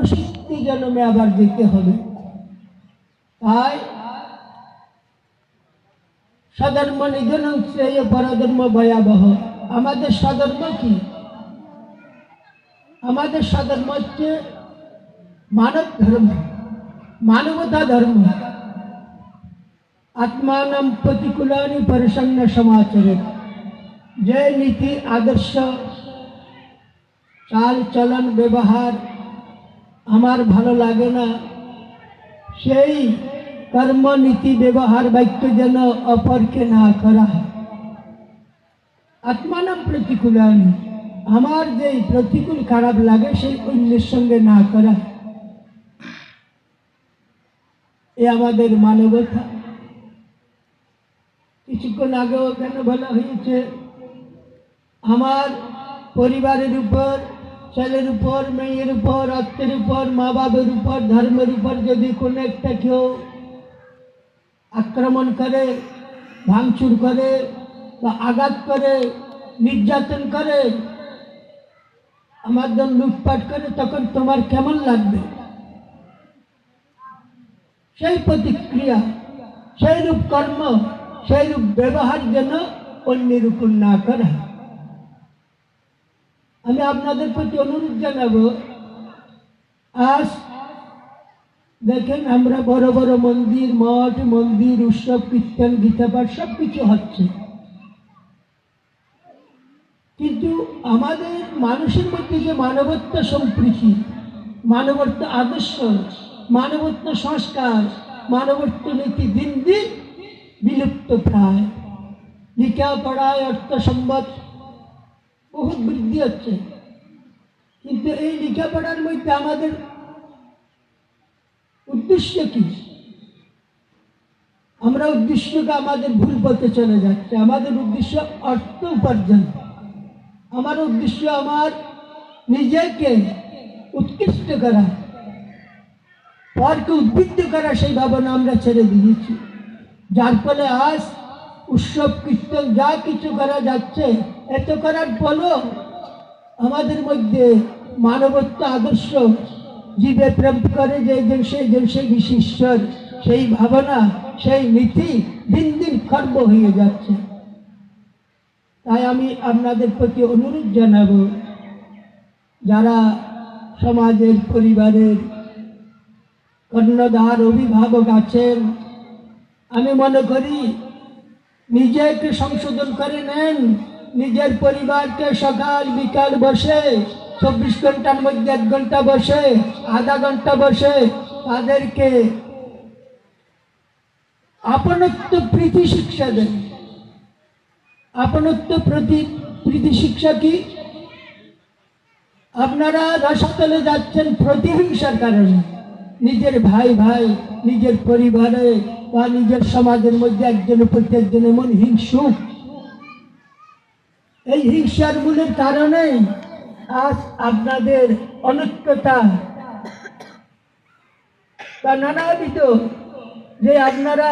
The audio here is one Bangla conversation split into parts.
পরবর্তী জন্মে আবার যেতে হবে। তাই স্বধর্ম নিধনং শ্রেয় পরধর্ম ভয়াবহ। আমাদের স্বধর্ম কি? আমাদের স্বধর্ম হচ্ছে মানব ধর্ম, মানবতা ধর্ম। আত্মানাম প্রতিকূলানি পরিসন্ন সমাচরেত। যে নীতি আদর্শ চাল চলন ব্যবহার আমার ভালো লাগে না, সেই কর্ম নীতি ব্যবহার বাক্য যেন অপরকে না করা হয়। আত্মানাম প্রতিকূলানি, আমার যে প্রতিকূল খারাপ লাগে সেই অন্যের সঙ্গে না করা, এ আমাদের মানবতা। কিছুক্ষণ আগেও কেন বলা হয়েছে, আমার পরিবারের উপর, ছেলের উপর, মেয়ের উপর, আত্মের উপর, মা বাবার উপর, ধর্মের উপর যদি কোনো একটা কেউ আক্রমণ করে, ভাঙচুর করে বা আঘাত করে, নির্যাতন করে, আমার জন্য লুটপাট করে, তখন তোমার কেমন লাগবে? সেই প্রতিক্রিয়া, সেই রূপ কর্ম, সেই রূপ ব্যবহার যেন অন্যের উপর না করা। আমি আপনাদের প্রতি অনুরোধ জানাবো, আজ দেখেন আমরা বড় বড় মন্দির, মঠ, মন্দির, উৎসব, কীর্তন, গীতাপাঠ সব কিছু হচ্ছে, কিন্তু আমাদের মানুষের মধ্যে যে মানবত্ব সম্প্রীতি, মানবত্ব আদর্শ, মানবত্ব সংস্কার, মানবত্ব নীতি দিন দিন বিলুপ্ত প্রায়। লেখাপড়ায় অর্থ সম্পদ বহুত বৃদ্ধি হচ্ছে, কিন্তু এই লেখাপড়ার মধ্যে আমাদের উদ্দেশ্য কি? আমরা উদ্দেশ্যকে আমাদের ভুল পথে চলে যাচ্ছে। আমাদের উদ্দেশ্য অর্থ উপার্জন, আমার উদ্দেশ্য আমার নিজেকে উৎকৃষ্ট করা, পরকে উদ্বুদ্ধ করা, সেই ভাবনা আমরা ছেড়ে দিয়েছি। যার ফলে আজ উৎসব, কীর্তন যা কিছু করা যাচ্ছে, এত করার ফলও আমাদের মধ্যে মানবত্ব আদর্শ, জীবে প্রেম করে যে যেন সেই বিশিষ্টর, সেই ভাবনা, সেই নীতি দিন দিন খর্ব হয়ে যাচ্ছে। তাই আমি আপনাদের প্রতি অনুরোধ জানাব, যারা সমাজের, পরিবারের কর্ণধার, অভিভাবক আছেন, আমি মনে করি নিজেকে সংশোধন করে নেন। নিজের পরিবারকে সকাল বিকাল বসে 24 ঘন্টার মধ্যে 1 ঘন্টা বসে, আধা ঘন্টা বসে তাদেরকে আপনত্ব প্রীতি শিক্ষা দেন। আপনত্ব প্রীতি শিক্ষা কি? আপনারা রসাতলে যাচ্ছেন প্রতিহিংসার কারণে, নিজের ভাই ভাই, নিজের পরিবারে বা নিজের সমাজের মধ্যে একজনের প্রতি একজন এমন হিংসুক। এই হিংসার মূলের কারণেই আজ আপনাদের অনৈক্যতা বা নানাবিধ, যে আপনারা,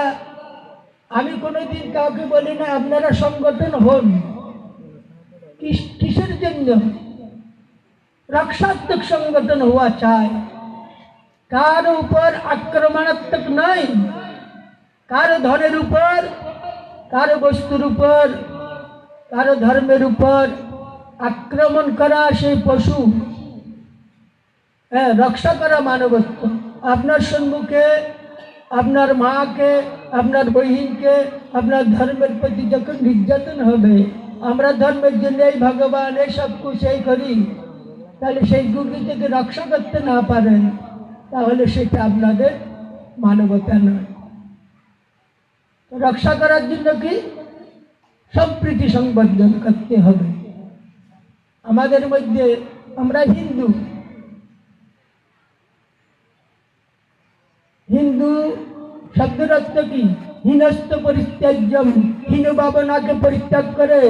আমি কোনোদিন কাউকে বলি না আপনারা সংগঠন হন, কিসের জন্য? রক্ষাত্মক সংগঠন হওয়া চায়, কারো উপর আক্রমণাত্মক নয়, কারো ধনের উপর, কারো বস্তুর উপর, কারো ধর্মের উপর আক্রমণ করা, সেই পশু রক্ষা করা মানবত্ব। আপনার সম্মুখে আপনার মাকে, আপনার বহিনকে, আপনার ধর্মের প্রতি যখন নির্যাতন হবে, আমরা ধর্মের জন্য এই ভগবান এই সব কিছু করি, তাহলে সেই গুলি থেকে রক্ষা করতে না পারেন, তাহলে সেটা আপনাদের মানবতা নয়। রক্ষা করার জন্য কি? সম্প্রীতি সংবর্ধন করতে হবে। আমাদের মধ্যে, আমরা হিন্দু, হিন্দু শব্দের অর্থ কি? হীনস্থ পরিত্যাজ্যম। হীন ভাবনাকে পরিত্যাগ করে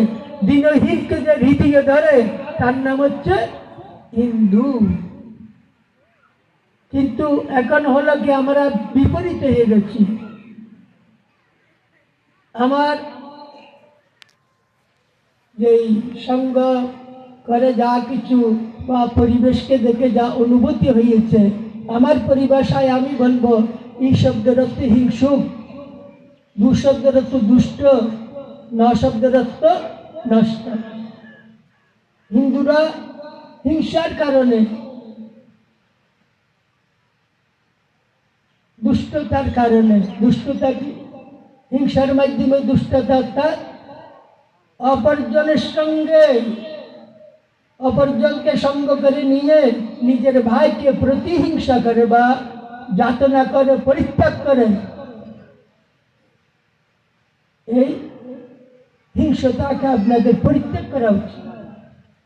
দীনহীনকে যে হৃদয়ে ধরে, তার নাম হচ্ছে হিন্দু। কিন্তু এখন হলো কি, আমরা বিপরীত হয়ে গেছি। আমার যেই সঙ্গ করে যা কিছু বা পরিবেশকে দেখে যা অনুভূতি হয়েছে, আমার পরিভাষায় আমি বলবো এই শব্দের অর্থ হিংসুক, দু শব্দের অর্থ দুষ্ট, ন শব্দের অর্থ নষ্ট। হিন্দুরা হিংসার কারণে, দুষ্টতার কারণে, দুষ্টতা কি? হিংসার মাধ্যমে দুষ্টতা অর্থাৎ অপরজনের সঙ্গে, অপরজনকে সঙ্গ করে নিয়ে নিজের ভাইকে প্রতিহিংসা করে বা যাতনা করে, পরিত্যাগ করে, এই হিংসতাকে আপনাদের পরিত্যাগ করা উচিত।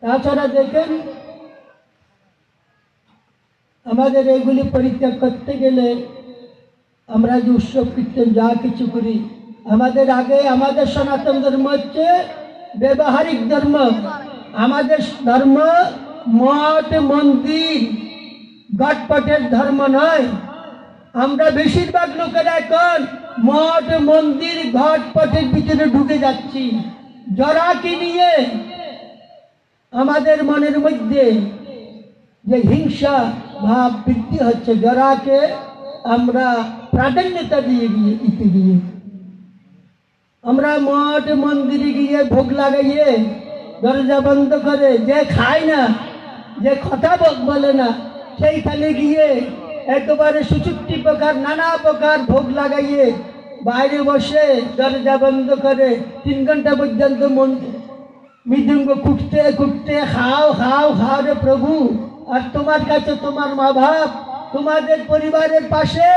তাছাড়া দেখেন, আমাদের এগুলি পরিত্যাগ করতে গেলে আমরা যে উৎসব কীর্তন যা কিছু করি, আমাদের আগে, আমাদের সনাতন ধর্ম হচ্ছে ব্যবহারিক ধর্ম। আমাদের ধর্ম মঠ মন্দির ঘটপটের ধর্ম নয়। আমরা বেশিরভাগ লোকেরা এখন মঠ মন্দির ঘটপটের ভিতরে ঢুকে যাচ্ছি। জরাকে নিয়ে আমাদের মনের মধ্যে যে হিংসা ভাব বৃদ্ধি হচ্ছে, জরাকে আমরা প্রাধান্যতা দিয়ে গিয়ে আমরা মঠ মন্দিরে গিয়ে ভোগ লাগাইয়ে দরজা বন্ধ করে, যে খায় না, যে কথা বলে না, সেইখানে গিয়ে একেবারে 66 প্রকার নানা প্রকার ভোগ লাগাইয়ে বাইরে বসে দরজা বন্ধ করে 3 ঘন্টা পর্যন্ত মৃদঙ্গ কুটতে কুটতে খাও খাও খাও রে প্রভু। আর তোমার কাছে তোমার মা বাপ, তোমাদের পরিবারের পাশে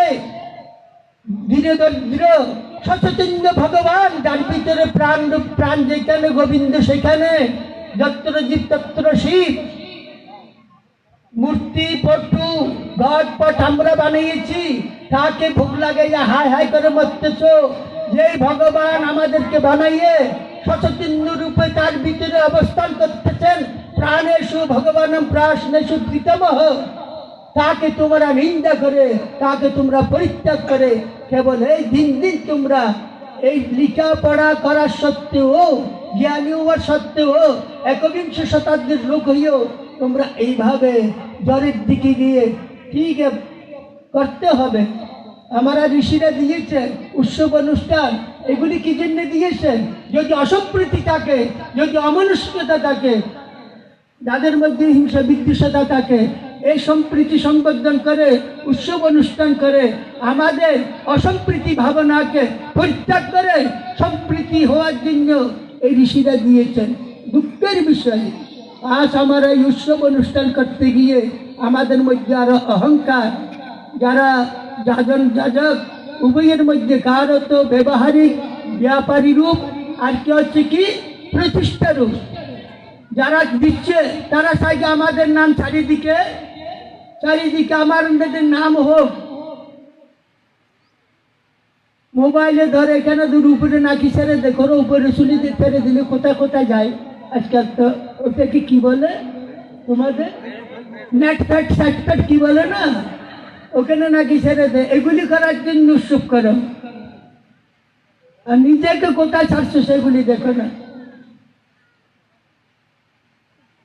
ধীরে দরিদ্র সচৈতন্য ভগবান, যার ভিতরে প্রাণ প্রাণ যেখানে গোবিন্দ সেখানে, যত্র জীব তত্র শিব, মূর্তি পটু ঘটপট আমরা বানিয়েছি, তাকে ভোগ লাগাইয়া হাই হাই করে মরতেছ। যেই ভগবান আমাদেরকে বানাইয়ে সচৈতন্য রূপে তার ভিতরে অবস্থান করতেছেন, প্রাণেষু ভগবানম প্রাণেষু প্রীতমঃ, তাকে তোমরা নিন্দা করে, তাকে তোমরা পরিত্যাগ করে, কেবল এই দিন দিন তোমরা এই লেখাপড়া করার সত্ত্বেও, জ্ঞানী হওয়ার সত্ত্বেও, একবিংশ শতাব্দীর লোক হইও তোমরা এইভাবে জ্বরের দিকে গিয়ে ঠিক করতে হবে। আমরা ঋষিরা দিয়েছে উৎসব অনুষ্ঠান, এগুলি কি জন্য দিয়েছে? যদি অসম্প্রীতি থাকে, যদি অমনস্কতা থাকে, যাদের মধ্যে হিংসা বিদ্বেষতা থাকে, এই সম্প্রীতি সংবর্ধন করে, উৎসব অনুষ্ঠান করে আমাদের অসম্প্রীতি ভাবনাকে পরিত্যাগ করে সম্প্রীতি হওয়ার জন্য এই ঋষিরা দিয়েছেন। দুঃখের বিষয়, আজ আমরা এই উৎসব অনুষ্ঠান করতে গিয়ে আমাদের মধ্যে আরো অহংকার, যারা যাজন যাজক উভয়ের মধ্যে কারো তো ব্যবহারিক ব্যাপারী রূপ, আর কি হচ্ছে কি প্রতিষ্ঠা রূপ। যারা দিচ্ছে তারা চাই আমাদের নাম চারিদিকে চারিদিকে আমাদের নাম হোক। মোবাইলে ধরে এখানে দূর উপরে নাকি ছেড়ে দেখো, উপরে শুনি ছেড়ে দিলে কোথায় কোথায় যায় আজকাল। তো ওটাকে কি বলে তোমাদের নেট ফ্যাট স্যাট ফ্যাট কি বলে না, ওখানে নাকি ছেড়ে দেয়। এগুলি করার জন্য উৎসব করো, আর নিজেকে কোথায় ছাড়ছো সেগুলি দেখো না।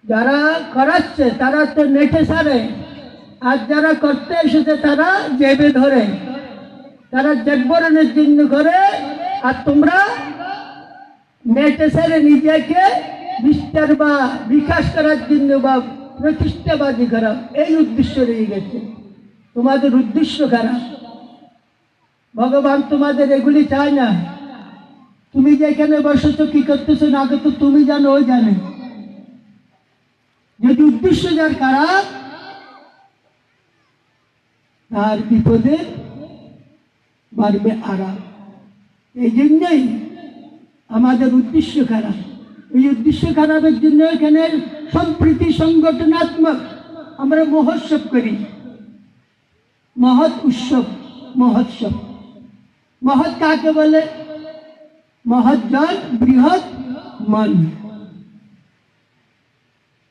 যারা করাচ্ছে তারা তো নেটে ছাড়ে, আর যারা করতে এসেছে তারা জেবে ধরে, তারা জেবরণের জন্য করে, আর তোমরা নেটে ছাড়ে নিজেকে বিস্তার বা বিকাশ করার জন্য বা প্রতিষ্ঠাবাদী করা, এই উদ্দেশ্য রয়ে গেছে। তোমাদের উদ্দেশ্য খারাপ। ভগবান তোমাদের এগুলি চায় না। তুমি যেখানে বসেছো কি করতেছো না করতো তুমি জানো, ওই জানে। যদি উদ্দেশ্য যার খারাপ, তার বিপদে বাড়বে আরাম। এই জন্যই আমাদের উদ্দেশ্য খারাপ। এই উদ্দেশ্য খারাপের জন্য এখানে সম্প্রীতি সংগঠনাত্মক আমরা মহোৎসব করি, মহৎ উৎসব, মহোৎসব। মহৎ কাকে বলে? মহৎ জন, বৃহৎ মন,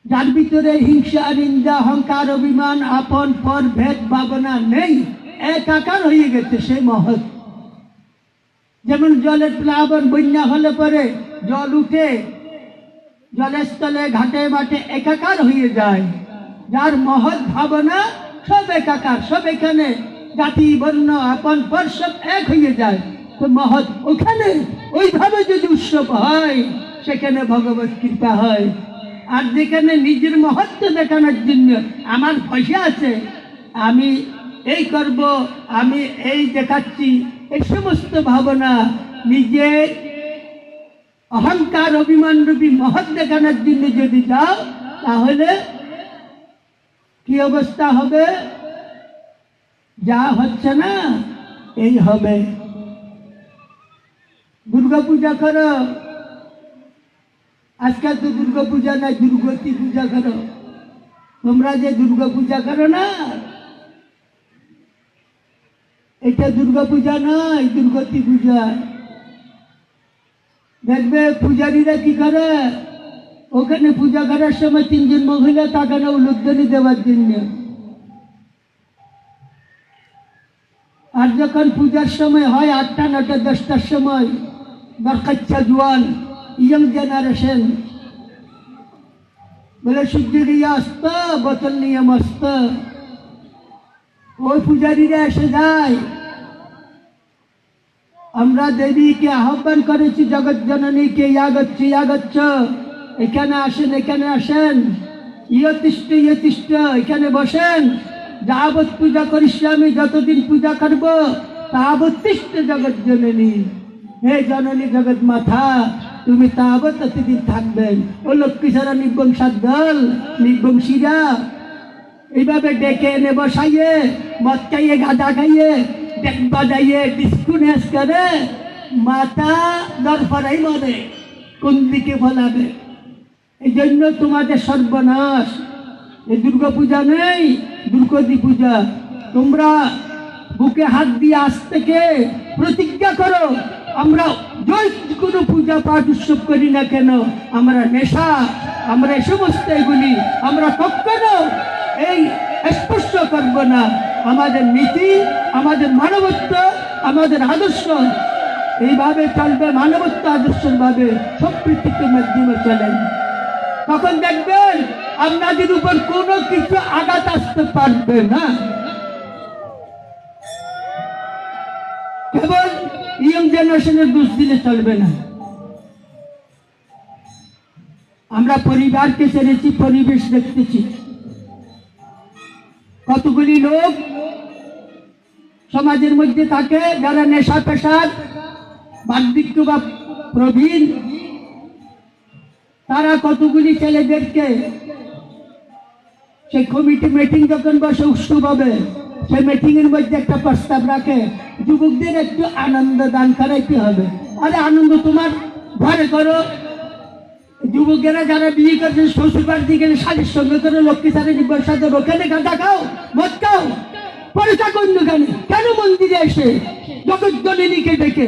যার ভিতরে হিংসা নিন্দা অহংকার অভিমান আপন পর ভেদ ভাবনা নেই, একাকার হয়ে গেছে, সে মহৎ। যেমন জলের প্লাবন, বন্যা হলে পরে জল উঠে জলের স্থলে ঘাটে মাঠে একাকার হয়ে যায়, যার মহৎ ভাবনা সব একাকার, সব এখানে জাতি বর্ণ আপন পর সব এক হয়ে যায়। তো মহৎ ওখানে ওইভাবে যদি উৎসব হয় সেখানে ভগবত কৃপা হয়। আর যেখানে নিজের মহত্ব দেখানোর জন্য আমার পয়সা আছে, আমি এই করব, আমি এই দেখাচ্ছি, এই সমস্ত ভাবনা নিজের অহংকার অভিমান রূপী মহৎ দেখানোর জন্য যদি যাও, তাহলে কি অবস্থা হবে? যা হচ্ছে না এই হবে। দুর্গা পূজা করো, আজকাল তো দুর্গা পূজা না, দুর্গতি পূজা করো। তোমরা যে দুর্গা পূজা করো না, এটা দুর্গা পূজা নয়, দুর্গতি পূজা। দেখবে পূজারীরা কি করে, ওখানে পূজা করার সময় 3 জন মহিলা তাকানো উলুধ্বনি দেওয়ার জন্য। আর যখন পূজার সময় হয় 8টা 9টা 10টার সময়, বাচ্চা জোয়ান ইয়ং জেনারেশন বলে সূর্যের অস্ত, বোতল নিয়ে মস্ত, ওই পূজারীরা এসে যায়। আমরা দেবীকে আহ্বান করেছি, জগৎ জননীকে, ইয়াগচ্ছ ইয়াগচ্ছ, এখানে আসেন, এখানে আসেন, ইয়তিষ্ঠ ইয়তিষ্ঠ, এখানে বসেন। যাবৎ পূজা করিস আমি, যতদিন পূজা করব তাবৎ তিষ্ঠ জগৎ জননী। হে জননী জগৎ মাথা, তুমি তাবৎ ততদিন থাকবেন। ও লক্ষ্মী ছাড়া নির্বংশার দল, নির্বংশীরা এইভাবে ডেকে এনে বসাইয়ে, মদ খাইয়ে গাঁজা খাইয়ে ডেক বাজাইয়ে ডিসকুনেস করে মাথা দরফারাই মরে, কোন দিকে ফলাবে? এই জন্য তোমাদের সর্বনাশ। এই দুর্গা পূজা নেই, দুর্গতি পূজা। তোমরা বুকে হাত দিয়ে আজ থেকে প্রতিজ্ঞা করো, আমরা যে কোনো পূজা পাঠ উৎসব করি না কেন, আমরা নেশা, আমরা এই সমস্ত এগুলি আমরা কখনো এই স্পর্শ করব না। আমাদের নীতি, আমাদের মানবত্ব, আমাদের আদর্শ এইভাবে চলবে, মানবত্ব আদর্শের ভাবে সম্পৃক্তির মাধ্যমে চলেন। তখন দেখবেন আপনাদের উপর কোনো কিছু আঘাত আসতে পারবে না। কেবল ইয়ং জেনারেশনের দোষ দিলে চলবে না। আমরা পরিবারকে ছেড়েছি, পরিবেশ দেখতেছি। কতগুলি লোক সমাজের মধ্যে থাকে যারা নেশা পেশার বার্ধক্য বা প্রবীণ, তারা কতগুলি ছেলেদেরকে সেই কমিটি মিটিং যখন বসে উৎসব হবে, সেই মিটিং এর মধ্যে একটা প্রস্তাব রাখে, যুবকদের একটু আনন্দ দান করাইতে হবে। আরে আনন্দ তোমার ঘরে করো। যুবকেরা যারা বিয়ে করছে শ্বশুর বাড়িতে গেলে শাড়ির সঙ্গে করে লক্ষ্মী সাথে নির্বাচন দেবো, ওখানে গাঁজা খাও, মদ খাও, পয়সা কন্য কেন? কেন মন্দিরে এসে জগৎ জননীকে ডেকে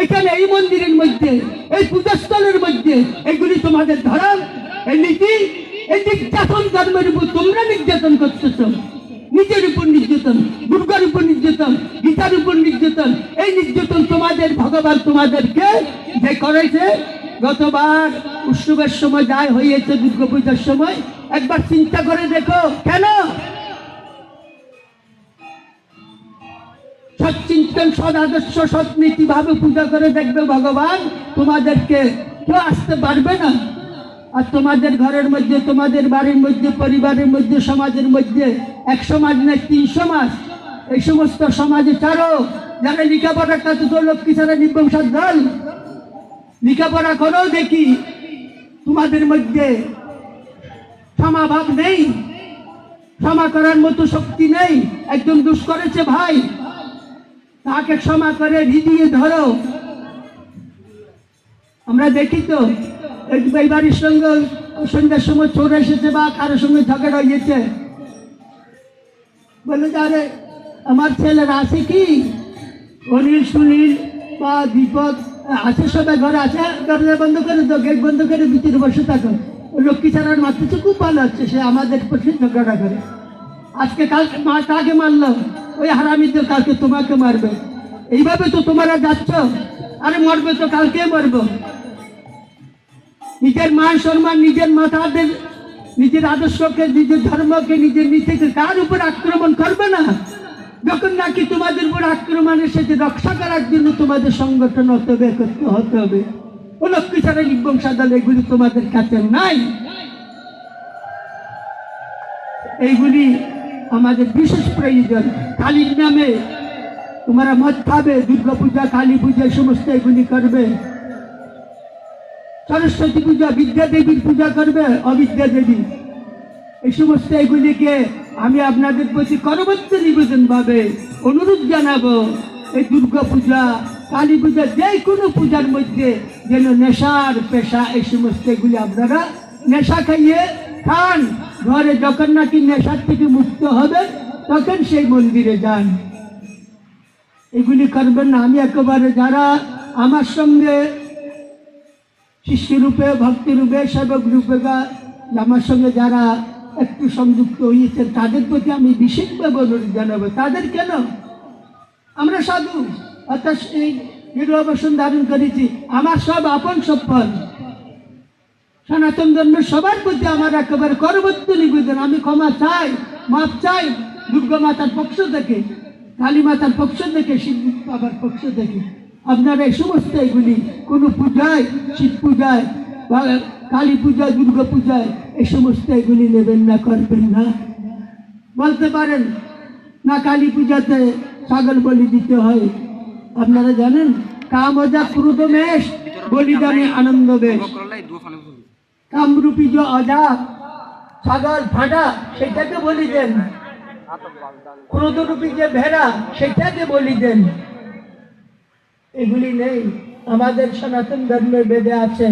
এখানে এই মন্দিরের মধ্যে, এই পূজাস্থলের মধ্যে এগুলি তোমাদের ধর্ম, এই নীতি, এই নির্যাতন ধর্মের উপর তোমরা নির্যাতন করতেছ। নিজের উপর নির্যাতন, দুর্গার উপর নির্যাতন, গীতার উপর নির্যাতন। এই নির্যাতন তোমাদের ভগবান তোমাদেরকে যে করেছে, গতবার উৎসবের সময় যাই হয়েছে, দুর্গা পূজার সময় একবার চিন্তা করে দেখো, কেন? সৎচিন্তন, সৎ আদর্শ, সৎ নীতি ভাবে পূজা করে দেখবে ভগবান তোমাদেরকে কেউ আসতে পারবে না। আর তোমাদের ঘরের মধ্যে, তোমাদের বাড়ির মধ্যে, পরিবারের মধ্যে, সমাজের মধ্যে 1 সমাজ না 3 সমাজ, এই সমস্ত সমাজে চারো যারা লেখাপড়ার কাছে তো লক্ষ্মী ছাড়া নির্বংশার দল। লেখাপড়া করো, দেখি তোমাদের মধ্যে ক্ষমাভাব নেই, ক্ষমা করার মতো শক্তি নেই। একজন দোষ করেছে ভাই, তাকে ক্ষমা করে হৃদয়ে ধরো। আমরা দেখি তো এই বাড়ির সঙ্গে সন্ধ্যার সময় চোর এসেছে বা কারোর সঙ্গে ঝগড়া হয়েছে, বলে আরে আমার ছেলেরা আছে কি, অনিল সুনীল বা দীপক আছে, সবাই ঘরে আছে, দরজা বন্ধ করে দাও, গেট বন্ধ করে ভিতরে বসে থাকো। লক্ষ্মী ছাড়ার মারতেছে, খুব ভালো হচ্ছে, সে আমাদের প্রতি ঝগড়া করে। আজকে কালকে কাকে মারলো, ওই হারামিদের কালকে তোমাকে মারবে। এইভাবে তো তোমরা যাচ্ছ। আরে মরবে তো কালকে মরবো। নিজের মান সম্মান নিজের মাথাদের নিজের আদর্শকে, নিজের ধর্মকে, নিজের নীতিকে কার উপর আক্রমণ করবে না? যখন নাকি তোমাদের উপর আক্রমণ এসেছে, রক্ষা করার জন্য তোমাদের সংগঠন হতে হবে, একত্র হতে হবে। অলক্ষী ছাড়া নির্বংশাদল এগুলি তোমাদের কাছে নাই। এইগুলি আমাদের বিশেষ প্রয়োজন। কালীর নামে তোমরা মদ খাবে, দুর্গা পূজা, কালী পূজা, সমস্ত এগুলি করবে। সরস্বতী পূজা, বিদ্যা দেবীর পূজা করবে, অবিদ্যা দেবী, এই সমস্ত এগুলিকে আমি আপনাদের প্রতি করবত্ব নিবেদন ভাবে অনুরোধ জানাবো। এই দুর্গা পূজা, কালী পূজা, যে কোনো পূজার মধ্যে যেন নেশার পেশা, এই সমস্ত এগুলি আপনারা নেশা খাইয়ে খান। ঘরে যখন নাকি নেশার থেকে মুক্ত হবে তখন সেই মন্দিরে যান। এগুলি করবেন না। আমি একেবারে যারা আমার সঙ্গে শিষ্যরূপে, ভক্তিরূপে, সেবক রূপে আমার সঙ্গে যারা একটু সংযুক্ত হয়েছেন তাদের প্রতি আমি বিশেষভাবে অনুরোধ জানাবো। তাদের কেন, আমরা সাধু, অর্থাৎ এই নির্বাসন ধারণ করেছি, আমার সব আপন সম্পদ, সনাতন ধর্মের সবার প্রতি আমার একেবারে করবত্ব নিবেদন। আমি ক্ষমা চাই, মাপ চাই দুর্গা মাতার পক্ষ থেকে, কালী মাতার পক্ষ থেকে, শিব বাবার পক্ষ থেকে। আপনারা এই সমস্ত এগুলি কোনো পূজায়, শিব পূজায় বা কালী পূজায়, দুর্গা পূজায় এই সমস্ত এগুলি নেবেন না, করবেন না। বলতে পারেন না কালী পূজাতে ছাগল বলি দিতে হয়। আপনারা জানেন কামজা ক্রোধ মেষ, বলিদানে আনন্দ বেশ। কামরূপী যে অজা ছাগল ফাটা সেটাকে বলি দেন, ক্রোধরূপী যে ভেড়া সেটাকে বলি দেন। এগুলি নেই আমাদের সনাতন ধর্মের বেদে আছে,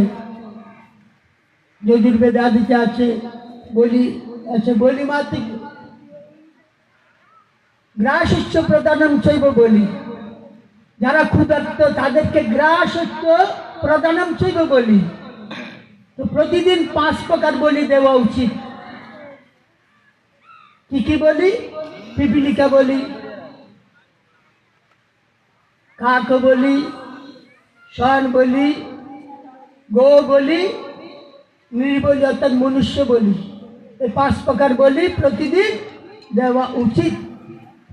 যজুর্বেদে আদিতে আছে, বলি আছে। বলি মাতি গ্রাসস্য প্রদানম চৈব বলি, যারা ক্ষুধার্ত তাদেরকে গ্রাসস্য প্রদানম চৈব বলি। তো প্রতিদিন 5 প্রকার বলি দেওয়া উচিত। কি কি বলি? পিপিলিকা বলি, কাক বলি, শন বলি, গো বলি, নির্বলি অর্থাৎ মনুষ্য বলি। এই 5 প্রকার বলি প্রতিদিন দেওয়া উচিত।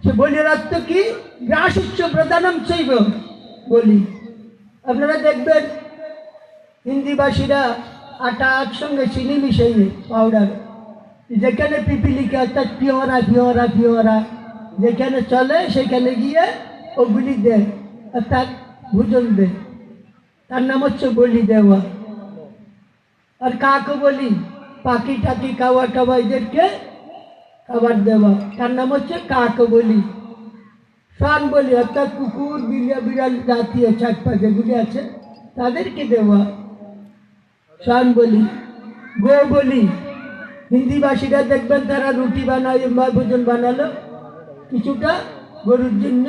সে বলির অর্থ কি? গ্রাসস্য প্রদানম চৈব বলি। আপনারা দেখবেন হিন্দি ভাষীরা আটা সঙ্গে চিনি মিশাইয়ে পাউডার, যেখানে পিপিলিকা অর্থাৎ পিওরা পিওরা পিওরা যেখানে চলে সেখানে গিয়ে ওগুলি দেয়, অর্থাৎ ভোজন দেয়। তার নাম হচ্ছে বলি দেওয়া। আর কাকে বলি? পাখি টাকি, কাওয়া টাওয়া এদেরকে খাবার দেওয়া, তার নাম হচ্ছে কাক বলি। শান বলি অর্থাৎ কুকুর, বিড়িয়া, বিড়াল জাতীয় চাকপা যেগুলি আছে তাদেরকে দেওয়া, শান বলি। গো বলি, হিন্দি ভাষীরা দেখবেন তারা রুটি বানায় বা ভোজন বানালো, কিছুটা গরুর জন্য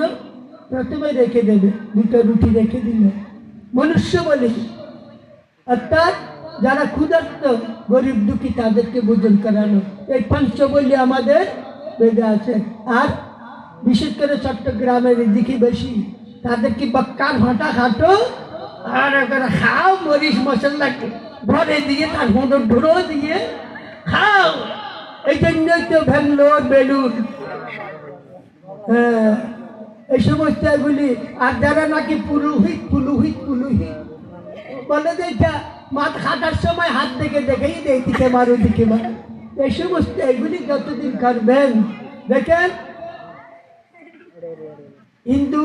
প্রথমে রেখে দেবে, 2টা রুটি রেখে দিল। মনুষ্য বলি অর্থাৎ যারা ক্ষুধার্ত, গরিব দুঃখী তাদেরকে ভোজন করানো। এই 5 বলি আমাদের বেদে আছে। আর বিশেষ করে চট্টগ্রামের দিকে বেশি, তাদেরকে বক্কার ভাঁটা খাটো আর খাও, মরিচ মশলা ভরে দিয়ে তার হোঁড় ঢোড়ো দিয়ে খাও। এই জন্যই তো ব্যাঙ্গালোর, বেলুর, হ্যাঁ এই সমস্ত এগুলি। আর যারা নাকি পুরোহিত পুরোহিত পুরোহিত বলে যে এটা মাছ খাটার সময় হাত দেখে দেখেই দেয়, দিকে মারো দিকে মারো। এই সমস্ত এগুলি যতদিন করবেন, দেখেন হিন্দু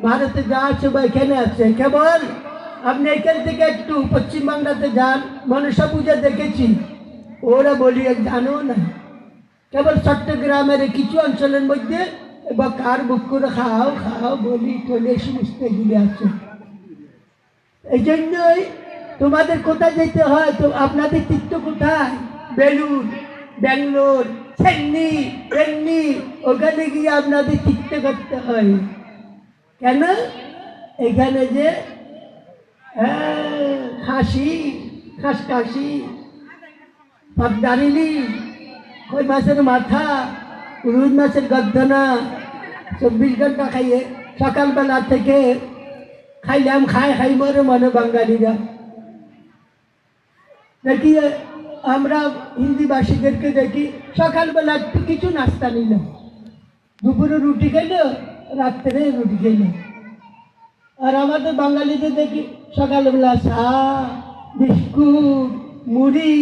ভারতে যা আছে বা এখানে আছে, কেবল আপনি এখান থেকে একটু পশ্চিমবাংলাতে যান, মনসা পূজা দেখেছি, ওরা বলি জানো না। কেবল চট্টগ্রামের কিছু অঞ্চলের মধ্যে বা কার বুক করে খাও খাও বলি টলি এই সমস্ত এগুলি আছে। এই জন্যই তোমাদের কোথায় যেতে হয়? তো আপনাদের তীর্থ কোথায়? বেলুর, ব্যাঙ্গালোর, চেন্নি, এমনি ওখানে গিয়ে আপনাদের তীর্থ করতে হয়। কেন? এখানে যে খাসি, খাসকাশি, পাকদারিলি, কই মাছের মাথা, রুই মাছের গর্দনা 24 ঘন্টা খাইয়ে সকালবেলা থেকে খাইলাম, খাই খাই মরে মনে বাঙালিরা। দেখিয়ে আমরা হিন্দিভাষীদেরকে দেখি সকালবেলা একটু কিছু নাস্তা নিল, দুপুরে রুটি খাইল, রাত্রে রুটি খাইল। আর আমাদের বাঙালিদের দেখি সকালবেলা চা, বিস্কুট, মুড়ি,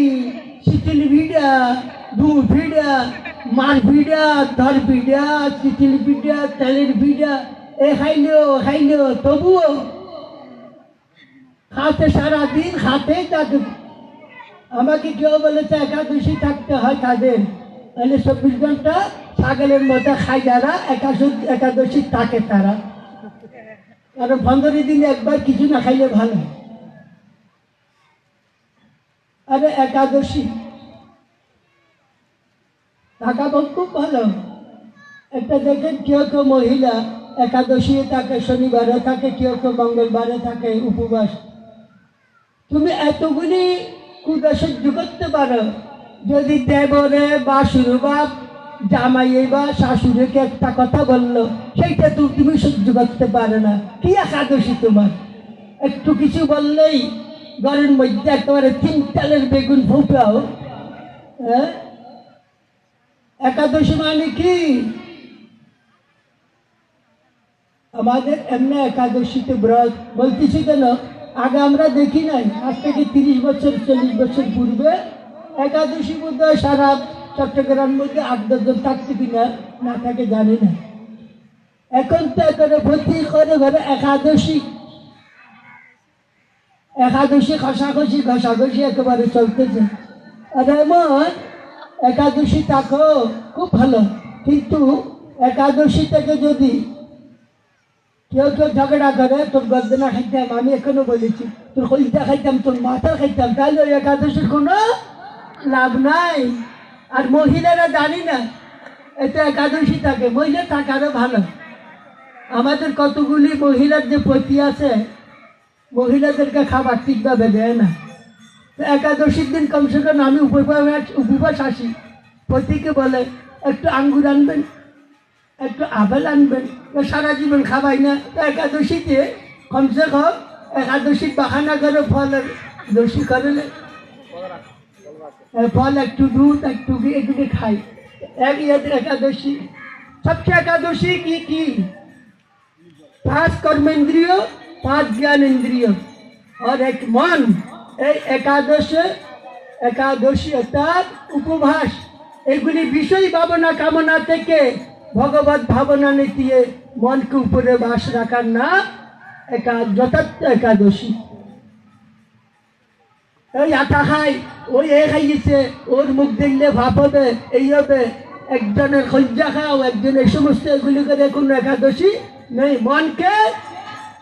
চিচিল ভিড়া, দুধ ভিড়া, মাছ ভিড়া, ধর ভিড়া, চিচিল ভিড়া, তেলের ভিড়া, এ খাইলো তবুও খাতে সারাদিন খাতেই থাকে। আমাকে কেউ বলেছে একাদশী থাকতে হয় তাদের, তাহলে 24 ঘন্টা ছাগলের মতো খায় যারা একাদশী থাকে তারা। কারণ 15 দিনে একবার কিছু না খাইলে ভালো। আরে একাদশী থাকা খুব ভালো। একটা দেখেন কেউ কেউ মহিলা একাদশী থাকে, শনিবারে থাকে, কেউ কেউ মঙ্গলবারে থাকে উপবাস। তুমি এতগুলি ক্ষুধা সহ্য করতে পারো যদি দেবরে বা সুরবাব জামাইয়ে বা শাশুড়িকে একটা কথা বললো সেইটা তুমি সহ্য করতে পারো না। কি একাদশী তোমার? একটু কিছু বললেই ঘরের মধ্যে একেবারে 3 তালের বেগুন ফুটাও। হ্যাঁ, একাদশী মানে কি? আমাদের এমনি একাদশীতে ব্রত বলতেছি কেন, আগে আমরা দেখি নাই, আজ থেকে 30 বছর 40 বছর পূর্বে একাদশী মধ্যে সারা চট্টগ্রামের মধ্যে 8-10 জন থাকতে কিনা না থাকে জানি না। এখন তো একেবারে প্রতি ঘরে একাদশী ঘষাঘষি একেবারে চলতেছে। আর এমন একাদশী থাকো খুব ভালো, কিন্তু একাদশী থেকে যদি কেউ ঝগড়া করে, তোর গর্দনা খাইতাম, আমি এখনো বলেছি তোর কলিজা খাইতাম, তোর মাথা খাইতাম, তাহলে ওই একাদশীর কোনো লাভ নাই। আর মহিলারা জানি না এতে একাদশী থাকে, মহিলা থাকারও ভালো। আমাদের কতগুলি মহিলার যে পতি আছে, মহিলাদেরকে খাবার ঠিকভাবে দেয় না। একাদশীর দিন কমসে কম আমি উপবাস আসি, পতিকে বলে একটু আঙ্গুর আনবেন, একটু আপেল আনবেন, সারা জীবন খাবাই না। একাদশীতে কমসে কম একাদশীর বাহানা করে ফলের দোষী করে, ফল একটু দুধ একটু এগুলি খাই। একাদশী সবচেয়ে একাদশী কি 5 কর্মেন্দ্রিয়, 5 জ্ঞানেন্দ্রিয় আর 1 মন। এই একাদশী অর্থাৎ উপবাস, এগুলি বিষয় ভাবনা কামনা থেকে ভগবত ভাবনা নিয়ে মনকে উপরে বাস রাখার নাম যথার্থ একাদশী। ওই আটা খাই, ওই খাইয়েছে, ওর মুখ দেখলে ভাব হবে, এই হবে, একজনের খঞ্জা খাও, একজন এই সমস্ত এগুলি করে কোনো একাদশী নেই। মনকে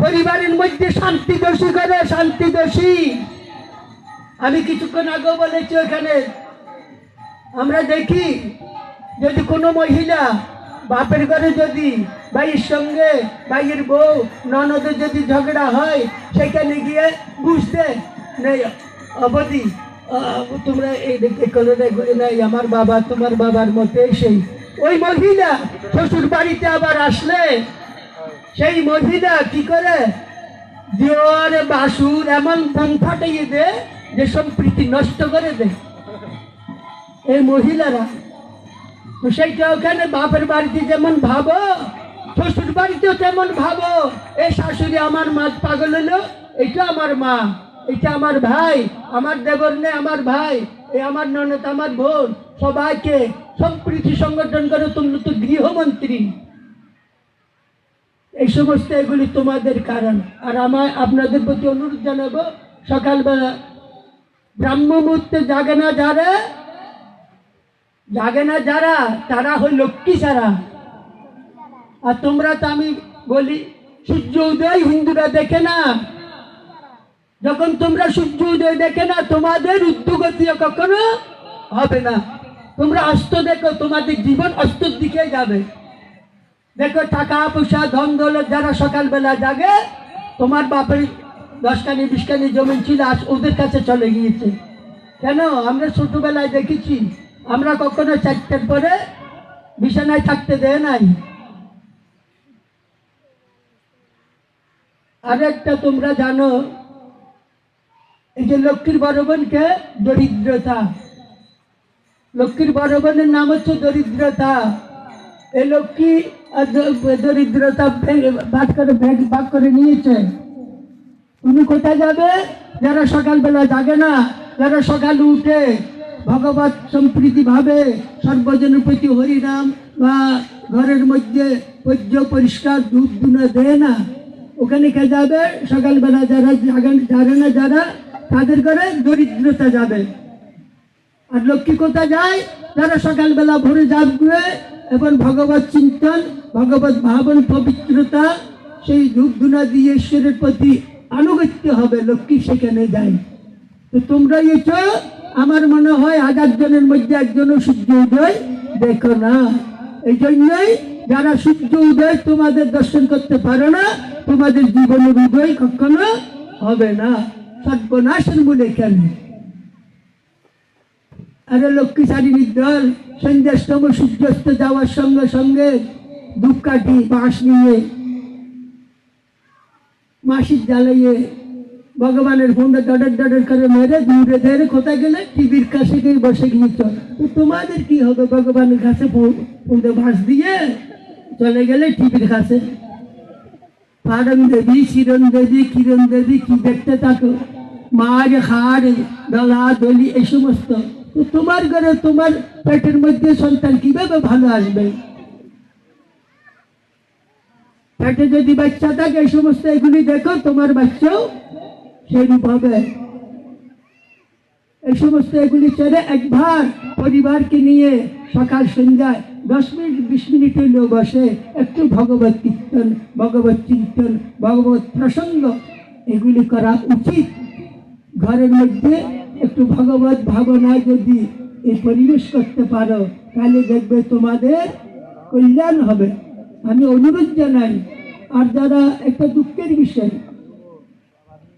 পরিবারের মধ্যে শান্তিদোষী করে, শান্তিদোষী। আমি কিছুক্ষণ আগেও বলেছি, ওখানে আমরা দেখি যদি কোনো মহিলা বাপের ঘরে যদি ভাইয়ের সঙ্গে ভাইয়ের বউ ননদের যদি ঝগড়া হয়, সেখানে গিয়ে বুঝতে নেই অবধি তোমরা এই করে নাই, আমার বাবা তোমার বাবার মতে। সেই ওই মহিলা শ্বশুর বাড়িতে আবার আসলে সেই মহিলা কি করে দেওয়ার বাসুর এমন বোম ফাটাইয়ে দেয় যে সম্প্রীতি নষ্ট করে দেয় এই মহিলারা। তো সেইটা ওখানে বাপের বাড়িতে যেমন ভাবো, শ্বশুর বাড়িতেও তেমন ভাবো। এই শাশুড়ি আমার মা পাগল হলো, এটা আমার মা, এটা আমার ভাই, আমার দেবর নে আমার ভাই, এই আমার ননদ, আমার বোন, সবাইকে সম্প্রীতি সংগঠন করে তুমি তো গৃহমন্ত্রী। এই সমস্ত এগুলি তোমাদের কারণ। আর আপনাদের প্রতি অনুরোধ জানাবো, সকালবেলা ব্রাহ্ম মুহূর্তে জাগে না যারা তারা হল লক্ষ্মী ছাড়া। আর তোমরা তো আমি বলি সূর্য উদয় হিন্দুরা দেখে না, যখন তোমরা সূর্য উদয় দেখে না তোমাদের উদ্যোগতি কখনো হবে না। তোমরা অস্ত দেখো, তোমাদের জীবন অস্তর দিকে যাবে। দেখো টাকা পয়সা ধন দৌলত যারা সকালবেলা জাগে, তোমার বাপের 10 20 কানি জমি ছিল, আজ ওদের কাছে চলে গিয়েছে। কেন? আমরা ছোটবেলায় দেখেছি, আমরা কখনো 4টার পরে বিছানায় থাকতে দেয় নাই। আরেকটা তোমরা জানো, এই যে লক্ষ্মীর বড় বোনকে দরিদ্রতা, লক্ষ্মীর বড় বোনের নাম হচ্ছে দরিদ্রতা। এই লক্ষ্মী আর দরিদ্রতা ভাগ করে নিয়েছে। তুমি কোথায় যাবে? যারা সকালবেলা জাগে না, যারা সকালে উঠে ভগবত সম্প্রীতি ভাবে সর্বজনের প্রতি হরিনাম বা ঘরের মধ্যে পূজ্য পরিষ্কার ধূপ ধুনা দেয় না, ওখানে কে যাবে? সকালবেলা যারা জাগে না, যারা, তাদের ঘরে দরিদ্রতা যাবে। আর লক্ষ্মী কোথায় যায়? যারা সকালবেলা ভোরে জাগবে এবং ভগবত চিন্তন, ভগবত ভাবন, পবিত্রতা, সেই ধূপ ধুনা দিয়ে ঈশ্বরের প্রতি আনুগত্য হবে, লক্ষ্মী সেখানে যায়। তো তোমরা এসো, আমার মনে হয় 1000 জনের মধ্যে একজনও সূর্য উদয় দেখো না। এই জন্যই যারা সূর্য উদয় তোমাদের দর্শন করতে পারো না, তোমাদের জীবনের উদয় কখনো হবে না। সর্বনাশের মূলে কেন? আরে লক্ষ্মী শারীরিক দল সন্ধ্যার সময় সূর্যাস্ত যাওয়ার সঙ্গে সঙ্গে ধূপকাঠি বাঁশ নিয়ে মাসির জ্বালাইয়ে ভগবানের ফোনটা ডডর করে মেরে দূরে ধরে কোথায় গেলে? টিভির কাছে গিয়ে বসে গিয়েছ। তো তোমাদের কি হবে? ভগবানের কাছে ফোনটা বাঁশ দিয়ে চলে গেলে টিভির কাছে পারণ দেবী, শিরণ দেবী, কিরণ দেবী কি দেখতে থাকো, মার খাড় দলা দলি এই সমস্ত। তো তোমার ঘরে তোমার পেটের মধ্যে সন্তান কিভাবে ভালো আসবে? পেটে যদি বাচ্চা থাকে এই সমস্ত এগুলি দেখো, তোমার বাচ্চাও সেরূপ হবে। এই সমস্ত এগুলি ছেড়ে একবার পরিবারকে নিয়ে সকাল সন্ধ্যায় 10 মিনিট 20 মিনিট হইলেও বসে একটু ভগবত কীর্তন, ভগবত চিন্তন, ভগবত প্রসঙ্গ এগুলি করা উচিত। ঘরের মধ্যে একটু ভগবত ভাবনা যদি এই পরিবেশ করতে পারো, তাহলে দেখবে তোমাদের কল্যাণ হবে। আমি অনুরোধ জানাই। আর যারা, একটা দুঃখের বিষয়,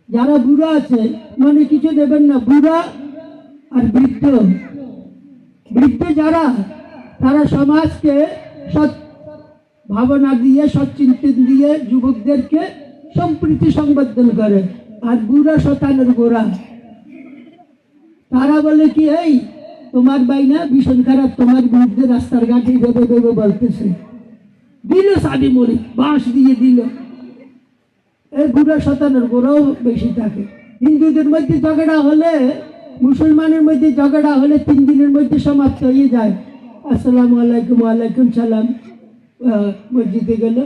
যারা বুড়া আছে, মানে কিছু দেবেন না, বুড়া আর বৃদ্ধ, যারা, তারা সমাজকে সৎ ভাবনা দিয়ে, সৎ চিন্তন দিয়ে যুবকদেরকে সম্প্রীতি সংবর্ধন করে। আর বুড়া শতানের গোড়া, তারা বলে কি, এই তোমার বাইনা ভীষণ খারাপ, তোমার বিরুদ্ধে রাস্তার ঘাটে ভেবে ভেবে বলতেছে, দিল সাবি মরি বাঁশ দিয়ে দিল। এই বুড়া শতানের গোড়াও বেশি থাকে। হিন্দুদের মধ্যে ঝগড়া হলে, মুসলমানের মধ্যে ঝগড়া হলে 3 দিনের মধ্যে সমাপ্ত হয়ে যায়। আসসালামু আলাইকুম, ওয়ালাইকুম সালাম, মসজিদে গেল,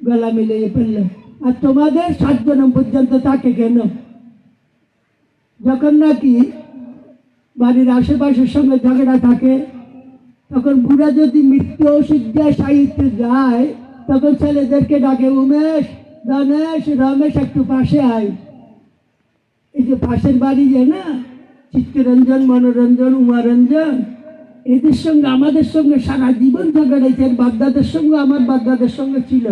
গলা মিলিয়ে ফেলল। আর তোমাদের 7 জনম পর্যন্ত থাকে কেন? যখন নাকি বাড়ির আশেপাশের সঙ্গে ঝগড়া থাকে, তখন বুড়া যদি মৃত্যু সিদ্ধায় সাহিত্যে যায়, তখন ছেলেদেরকে ডাকে, উমেশ, দনেশ, রমেশ একটু পাশে আয়। এই যে পাশের বাড়ি যে না, চিত্তরঞ্জন, মনোরঞ্জন, উমারঞ্জন, এদের সঙ্গে আমাদের সঙ্গে সারা জীবন ঝগড়াইছে। বাগদাদের সঙ্গে আমার বাগদাদের সঙ্গে ছিল।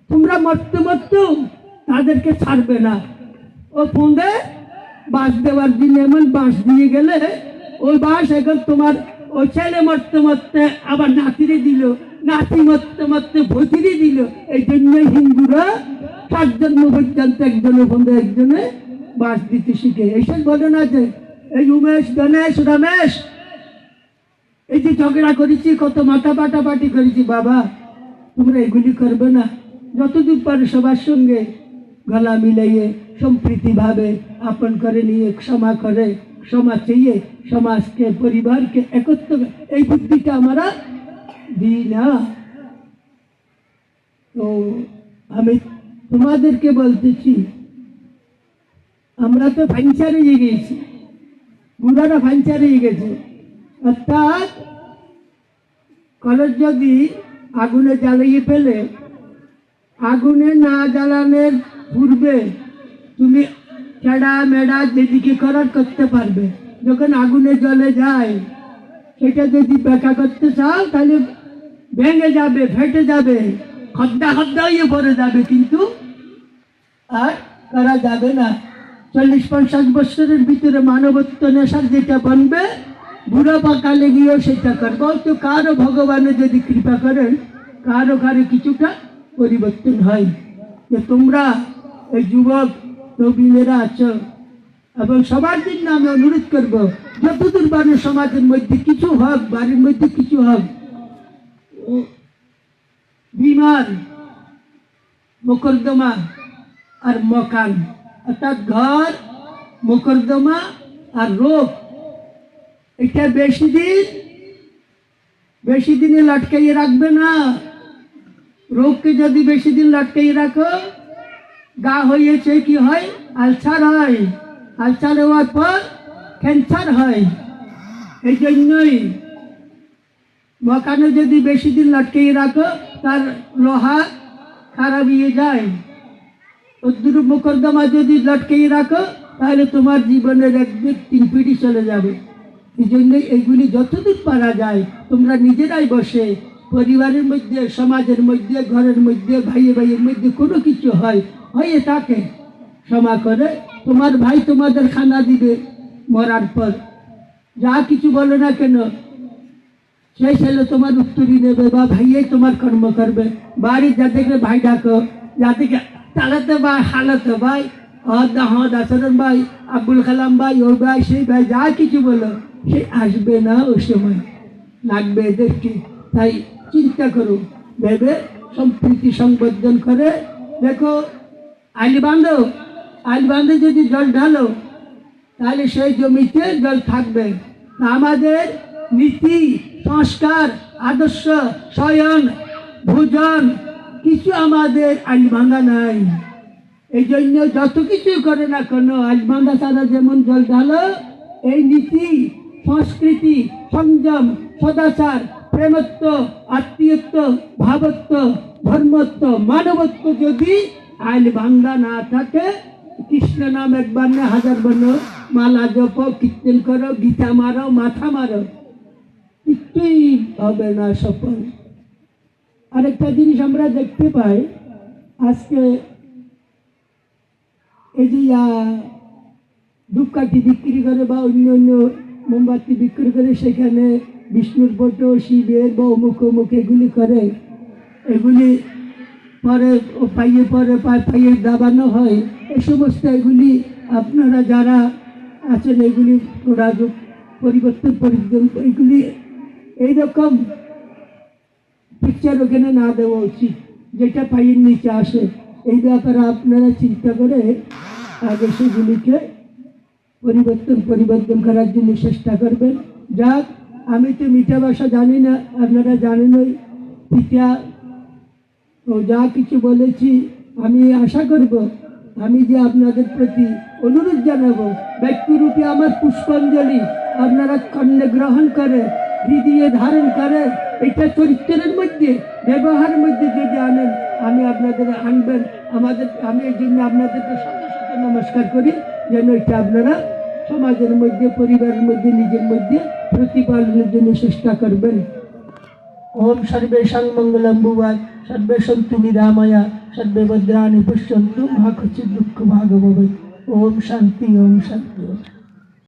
তোমরা মরতে মরতেও তাদেরকে ছাড়বে না। ও ফোনে বাঁশ দেওয়ার দিন এমন বাঁশ দিয়ে গেলে, ওই বাঁশ এখন তোমার ওই ছেলে মরতে মরতে আবার নাতিরে দিল, নাতি মরতে মরতে ভতিরে দিল। এই জন্যই হিন্দুরা 7 জন্ম পর্যন্ত একজনের বন্ধু একজনে বাঁশ দিতে শিখে। এইসব ঘটনা আছে। এই উমেশ, গণেশ, রমেশ, এই যে ঝগড়া করেছি, কত মাথা পাটাপাটি করেছি, বাবা তোমরা এগুলি করবে না। যতদূর পারে সবার সঙ্গে গলা মিলাইয়ে সম্প্রীতি ভাবে আপন করে নিয়ে ক্ষমা করে, ক্ষমা চেয়ে সমাজকে, পরিবারকে একত্র, এই বুদ্ধিটা আমরা দিই না। তো আমি তোমাদেরকে বলতেছি, আমরা তো ফাইনচারে গেছি, বুড়ারা ফাইনচারে গেছে। অর্থাৎ কলেজ যদি আগুনে জ্বালিয়ে ফেলে, আগুনে না জ্বালানোর পূর্বে তুমি টেড়া মেড়া যেদিকে করার করতে পারবে। যখন আগুনে জ্বলে যায়, সেটা যদি ব্যাখ্যা করতে চাও, তাহলে ভেঙে যাবে, ফেটে যাবে, খদ্দা খদ্দা হয়ে পড়ে যাবে, কিন্তু আর করা যাবে না। 40-50 বছরের ভিতরে মানবত্ব নেশার যেটা বনবে, বুড়া পাকালে গিয়েও সেটা করবো। তো কারো ভগবানের যদি কৃপা করেন, কারো কিছুটা পরিবর্তন হয়। যে তোমরা এই যুবক তরুণীরা আছো, এবং সবার জন্য আমি অনুরোধ করব, যতদূর পারে সমাজের মধ্যে কিছু হোক, বাড়ির মধ্যে কিছু হোক, বিমার মোকদ্দমা আর মকান, অর্থাৎ ঘর, মোকদ্দমা আর রোগ, এটা বেশি দিনে লটকাইয়ে রাখবে না। রোগকে যদি বেশি দিন লটকাইয়ে রাখো, গা হয়েছে কি হয়, আলসার হয়, আলসার হওয়ার পর ক্যান্সার হয়। এই জন্যই মকানে যদি বেশি দিন লটকাইয়ে রাখো, তার লোহা খারাপ হয়ে যায়। ওর মোকদ্দমা যদি লটকাইয়ে রাখো, তাহলে তোমার জীবনের একদিন 3 পিঢ়ি চলে যাবে। এই জন্য এইগুলি যতদূর পারা যায় তোমরা নিজেরাই বসে, পরিবারের মধ্যে, সমাজের মধ্যে, ঘরের মধ্যে, ভাইয়ের মধ্যে কোনো কিছু হয়ে থাকে, ক্ষমা করে তোমার ভাই তোমাদের খানা দিবে মরার পর। যা কিছু বলো না কেন, সেই ছেলে তোমার উত্তরই নেবে, বা ভাইয়াই তোমার কর্ম করবে। বাড়ির যাদেরকে ভাই ডাকো, যাদেরকে চালাতে ভাই, হালাতে ভাই, আহমদ আচরণ ভাই, আব্দুল কালাম ভাই, ওই ভাই, সেই ভাই, যা কিছু বলো, সে আসবে না ওই সময়, লাগবে এদেরকে। তাই চিন্তা করো, ভেবে সম্প্রীতি সংবর্ধন করে দেখো। আইল বান্ধে যদি জল ঢালো, তাহলে সেই জমিতে জল থাকবে। আমাদের নীতি, সংস্কার, আদর্শ, শয়ন, ভোজন কিছু আমাদের আইল ভাঙা নাই। এই জন্য যত কিছু করে না কেন, আইল ভাঙা ছাড়া যেমন জল ঢালো, এই নীতি, সংস্কৃতি, সংযম, সদাচার, প্রেমত্ব, আত্মীয়ত্ব, ভাবত্ব, ধর্মত্ব, মানবত্ব যদি আইল ভাঙ্গা না থাকে, কৃষ্ণ নাম একবার না 1000 বর্ণ মালা জপ, কীর্তন করো, গীতা মারো, মাথা মারো, কিছুই হবে না সফল। আরেকটা জিনিস আমরা দেখতে পাই, আজকে এই যে ধূপকাঠি বিক্রি করে বা অন্য মোমবাতি বিক্রি করে, সেখানে বিষ্ণুর ফটো, শিবের বা অমুক এগুলি করে, এগুলি পরে পাইয়ে দাবানো হয়। এই সমস্ত এগুলি আপনারা যারা আছেন, এগুলি ওরা পরিবর্তন এগুলি এইরকম পিকচার ওখানে না দেওয়া উচিত, যেটা পাইয়ের নিচে আসে। এই ব্যাপারে আপনারা চিন্তা করে আগে সেগুলিকে পরিবর্তন করার জন্য চেষ্টা করবেন। যাক, আমি তো মিঠা ভাষা জানি না, আপনারা জানেন। ওই পিঠা ও যা কিছু বলেছি, আমি আশা করব, আমি যে আপনাদের প্রতি অনুরোধ জানাবো, ব্যক্তিরূপে আমার পুষ্পাঞ্জলি আপনারা কর্ণে গ্রহণ করে, হৃদয়ে ধারণ করে, এটা চরিত্রের মধ্যে, ব্যবহারের মধ্যে যদি আনেন, আমি আপনাদের আনবেন। আমি এই জন্য আপনাদেরকে সাথে সাথে নমস্কার করি, যেন এটা আপনারা সমাজের মধ্যে, পরিবারের মধ্যে, নিজের মধ্যে প্রতিপালনের জন্য চেষ্টা করবেন। ওম সর্বেষাং মঙ্গলম ভুয়াৎ, সর্বে সন্তু নিরাময়া, সর্বে ভদ্রাণি পশ্যন্তু, মা কচিৎ দুঃখ ভাগ ভবেৎ। ওম শান্তি, ওম শান্তি।